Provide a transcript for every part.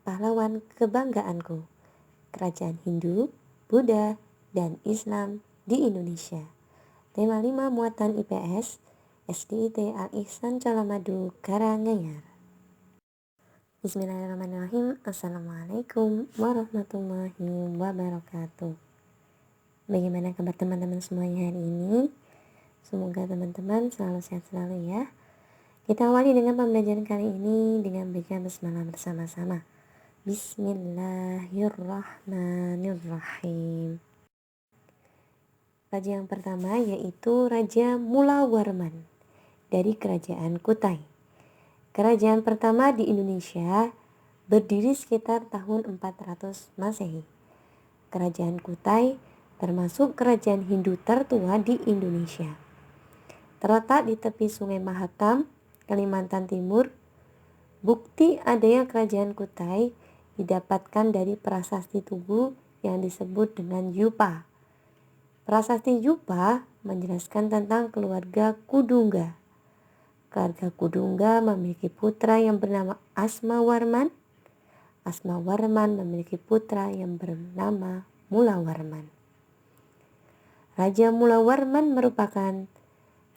pahlawan kebanggaanku, kerajaan Hindu, Buddha, dan Islam di Indonesia. Tema 5 muatan IPS, SDIT Al-Ihsan Colomadu Karanganyar. Bismillahirrahmanirrahim. Assalamualaikum warahmatullahi wabarakatuh. Bagaimana kabar teman-teman semuanya hari ini? Semoga teman-teman selalu sehat selalu ya. Kita awali dengan pembelajaran kali ini dengan baca basmalah bersama-sama. Bismillahirrahmanirrahim. Raja yang pertama yaitu Raja Mulawarman dari Kerajaan Kutai. Kerajaan pertama di Indonesia berdiri sekitar tahun 400 Masehi. Kerajaan Kutai termasuk kerajaan Hindu tertua di Indonesia. Terletak di tepi Sungai Mahakam, Kalimantan Timur. Bukti adanya kerajaan Kutai didapatkan dari prasasti Tugu yang disebut dengan Yupa. Prasasti Yupa menjelaskan tentang keluarga Kudungga. Keluarga Kudungga memiliki putra yang bernama Asmawarman. Asmawarman memiliki putra yang bernama Mulawarman. Raja Mulawarman merupakan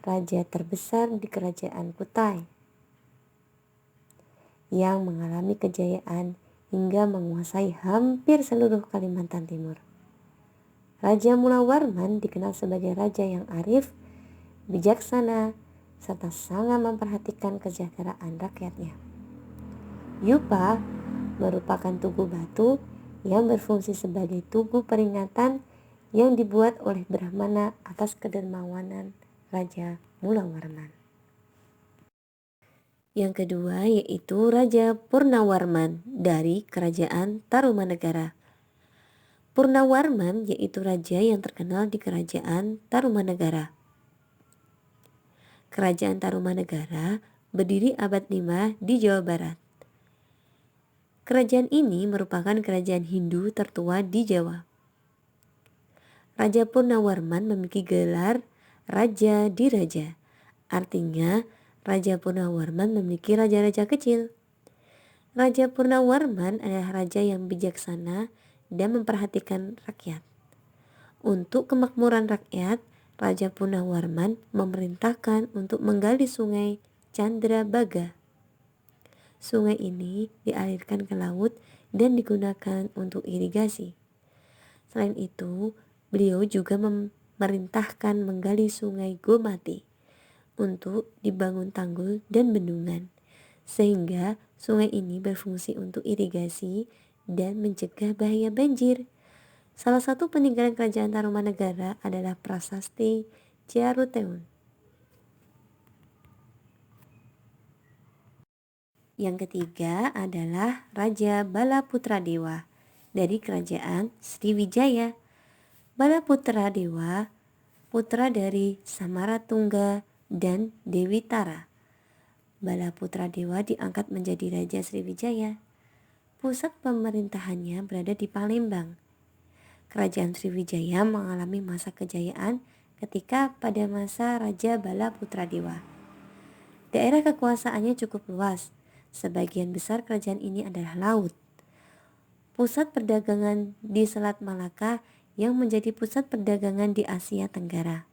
raja terbesar di kerajaan Kutai yang mengalami kejayaan hingga menguasai hampir seluruh Kalimantan Timur. Raja Mulawarman dikenal sebagai raja yang arif, bijaksana, serta sangat memperhatikan kesejahteraan rakyatnya. Yupa merupakan tugu batu yang berfungsi sebagai tugu peringatan yang dibuat oleh Brahmana atas kedermawanan Raja Mulawarman. Yang kedua yaitu Raja Purnawarman dari Kerajaan Tarumanegara. Purnawarman yaitu raja yang terkenal di Kerajaan Tarumanegara. Kerajaan Tarumanegara berdiri abad 5 di Jawa Barat. Kerajaan ini merupakan kerajaan Hindu tertua di Jawa. Raja Purnawarman memiliki gelar Raja Diraja, artinya Raja Purnawarman memiliki raja-raja kecil. Raja Purnawarman adalah raja yang bijaksana dan memperhatikan rakyat. Untuk kemakmuran rakyat, Raja Purnawarman memerintahkan untuk menggali sungai Candrabaga. Sungai ini dialirkan ke laut dan digunakan untuk irigasi. Selain itu, beliau juga memerintahkan menggali sungai Gomati untuk dibangun tanggul dan bendungan, sehingga sungai ini berfungsi untuk irigasi dan mencegah bahaya banjir. Salah satu peninggalan kerajaan Tarumanegara adalah prasasti Ciaruteun. Yang ketiga adalah Raja Balaputradewa dari Kerajaan Sriwijaya. Balaputradewa putra dari Samaratungga dan Dewi Tara. Balaputradewa diangkat menjadi Raja Sriwijaya. Pusat pemerintahannya berada di Palembang. Kerajaan Sriwijaya mengalami masa kejayaan ketika pada masa Raja Balaputradewa. Daerah kekuasaannya cukup luas. Sebagian besar kerajaan ini adalah laut. Pusat perdagangan di Selat Malaka yang menjadi pusat perdagangan di Asia Tenggara.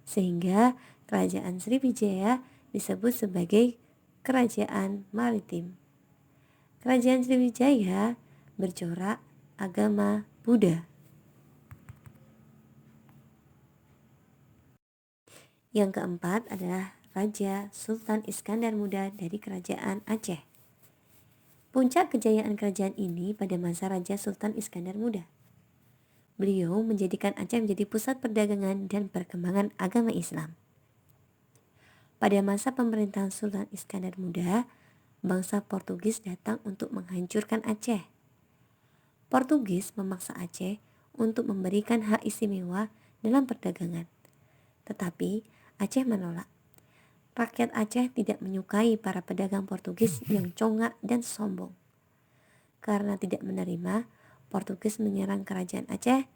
Sehingga Kerajaan Sriwijaya disebut sebagai kerajaan maritim. Kerajaan Sriwijaya bercorak agama Buddha. Yang keempat adalah Raja Sultan Iskandar Muda dari Kerajaan Aceh. Puncak kejayaan kerajaan ini pada masa Raja Sultan Iskandar Muda. Beliau menjadikan Aceh menjadi pusat perdagangan dan perkembangan agama Islam. Pada masa pemerintahan Sultan Iskandar Muda, bangsa Portugis datang untuk menghancurkan Aceh. Portugis memaksa Aceh untuk memberikan hak istimewa dalam perdagangan. Tetapi Aceh menolak. Rakyat Aceh tidak menyukai para pedagang Portugis yang congak dan sombong. Karena tidak menerima, Portugis menyerang kerajaan Aceh.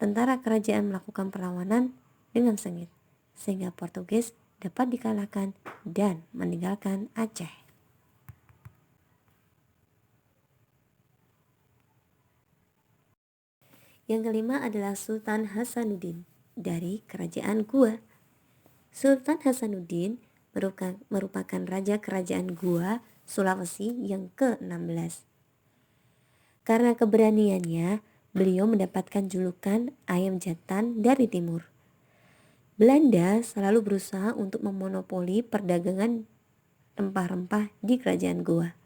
Tentara kerajaan melakukan perlawanan dengan sengit, sehingga Portugis dapat dikalahkan dan meninggalkan Aceh. Yang kelima adalah Sultan Hasanuddin dari Kerajaan Gua. Sultan Hasanuddin merupakan raja kerajaan Gua, Sulawesi yang ke-16. Karena keberaniannya, beliau mendapatkan julukan ayam jantan dari timur. Belanda selalu berusaha untuk memonopoli perdagangan rempah-rempah di kerajaan Goa.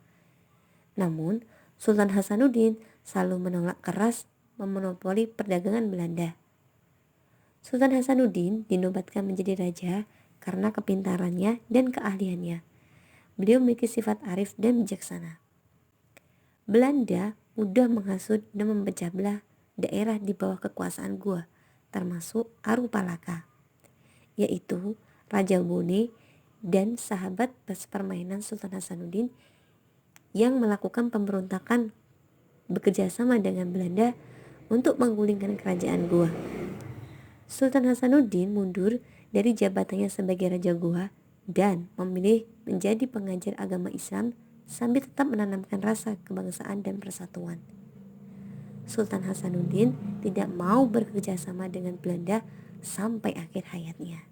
Namun, Sultan Hasanuddin selalu menolak keras memonopoli perdagangan Belanda. Sultan Hasanuddin dinobatkan menjadi raja karena kepintarannya dan keahliannya. Beliau memiliki sifat arif dan bijaksana. Belanda mudah menghasut dan memecah belah daerah di bawah kekuasaan Goa, termasuk Arupalaka, yaitu Raja Bone dan sahabat permainan Sultan Hasanuddin yang melakukan pemberontakan bekerjasama dengan Belanda untuk menggulingkan kerajaan Goa. Sultan Hasanuddin mundur dari jabatannya sebagai Raja Goa dan memilih menjadi pengajar agama Islam sambil tetap menanamkan rasa kebangsaan dan persatuan. Sultan Hasanuddin tidak mau bekerja sama dengan Belanda sampai akhir hayatnya.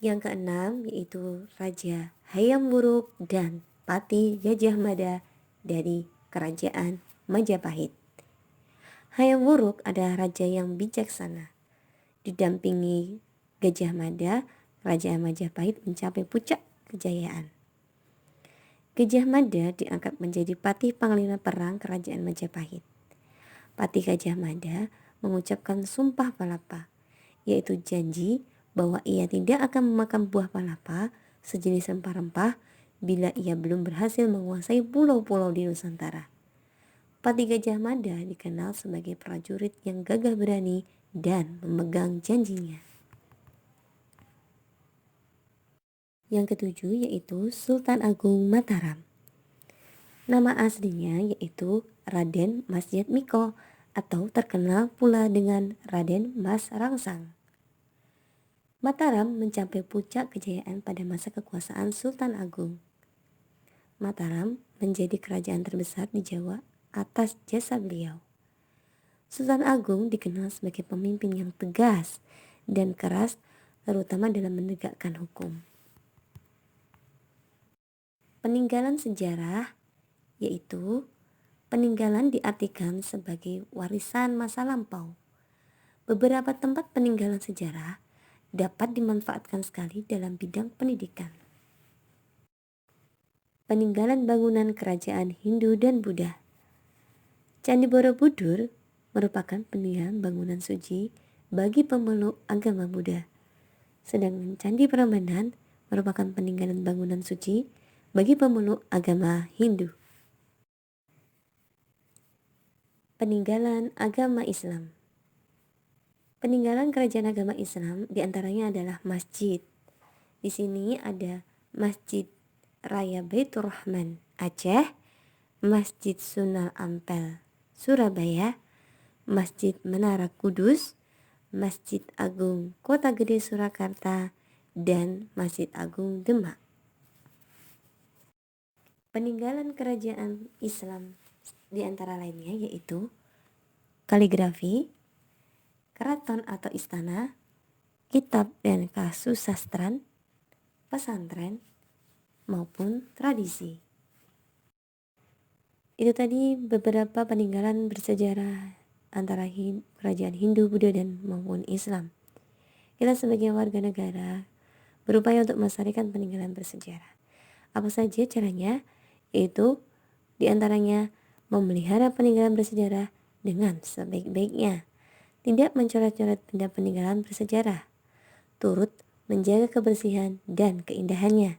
Yang keenam yaitu Raja Hayam Wuruk dan Patih Gajah Mada dari Kerajaan Majapahit. Hayam Wuruk adalah raja yang bijaksana. Didampingi Gajah Mada, Raja Majapahit mencapai puncak kejayaan. Gajah Mada diangkat menjadi patih panglima perang kerajaan Majapahit. Patih Gajah Mada mengucapkan sumpah palapa, yaitu janji bahwa ia tidak akan memakan buah palapa sejenis rempah-rempah bila ia belum berhasil menguasai pulau-pulau di Nusantara. Patih Gajah Mada dikenal sebagai prajurit yang gagah berani dan memegang janjinya. Yang ketujuh yaitu Sultan Agung Mataram. Nama aslinya yaitu Raden Mas Jatmiko atau terkenal pula dengan Raden Mas Rangsang. Mataram mencapai puncak kejayaan pada masa kekuasaan Sultan Agung. Mataram menjadi kerajaan terbesar di Jawa atas jasa beliau. Sultan Agung dikenal sebagai pemimpin yang tegas dan keras, terutama dalam menegakkan hukum. Peninggalan sejarah yaitu peninggalan diartikan sebagai warisan masa lampau. Beberapa tempat peninggalan sejarah dapat dimanfaatkan sekali dalam bidang pendidikan. Peninggalan bangunan kerajaan Hindu dan Buddha. Candi Borobudur merupakan peninggalan bangunan suci bagi pemeluk agama Buddha. Sedangkan Candi Prambanan merupakan peninggalan bangunan suci bagi pemeluk agama Hindu. Peninggalan agama Islam. Peninggalan kerajaan agama Islam diantaranya adalah masjid. Di sini ada Masjid Raya Baitur Rahman Aceh, Masjid Sunan Ampel Surabaya, Masjid Menara Kudus, Masjid Agung Kota Gede Surakarta, dan Masjid Agung Demak. Peninggalan kerajaan Islam di antara lainnya yaitu kaligrafi, keraton atau istana, kitab dan kasusastran, pesantren, maupun tradisi. Itu tadi beberapa peninggalan bersejarah antara kerajaan Hindu, Buddha, dan maupun Islam. Kita sebagai warga negara berupaya untuk melestarikan peninggalan bersejarah. Apa saja caranya? Yaitu diantaranya memelihara peninggalan bersejarah dengan sebaik-baiknya, tidak mencoret-coret benda peninggalan bersejarah, turut menjaga kebersihan dan keindahannya,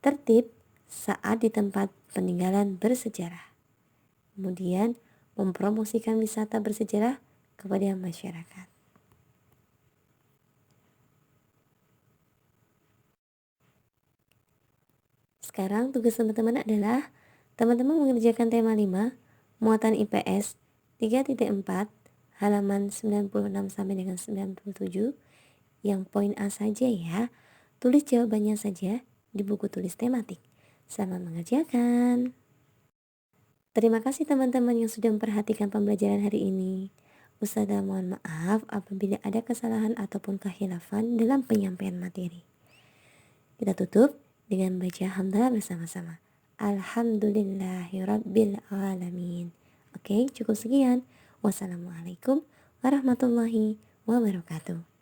tertib saat di tempat peninggalan bersejarah, kemudian mempromosikan wisata bersejarah kepada masyarakat. Sekarang tugas teman-teman adalah teman-teman mengerjakan tema 5 muatan IPS 3.4 halaman 96 sampai dengan 97 yang poin A saja ya. Tulis jawabannya saja di buku tulis tematik. Selamat mengerjakan. Terima kasih teman-teman yang sudah memperhatikan pembelajaran hari ini. Ustazah mohon maaf apabila ada kesalahan ataupun kehilafan dalam penyampaian materi. Kita tutup dengan baca hamdalah bersama-sama. Alhamdulillahirabbil alamin. Oke, cukup sekian. Wassalamualaikum warahmatullahi wabarakatuh.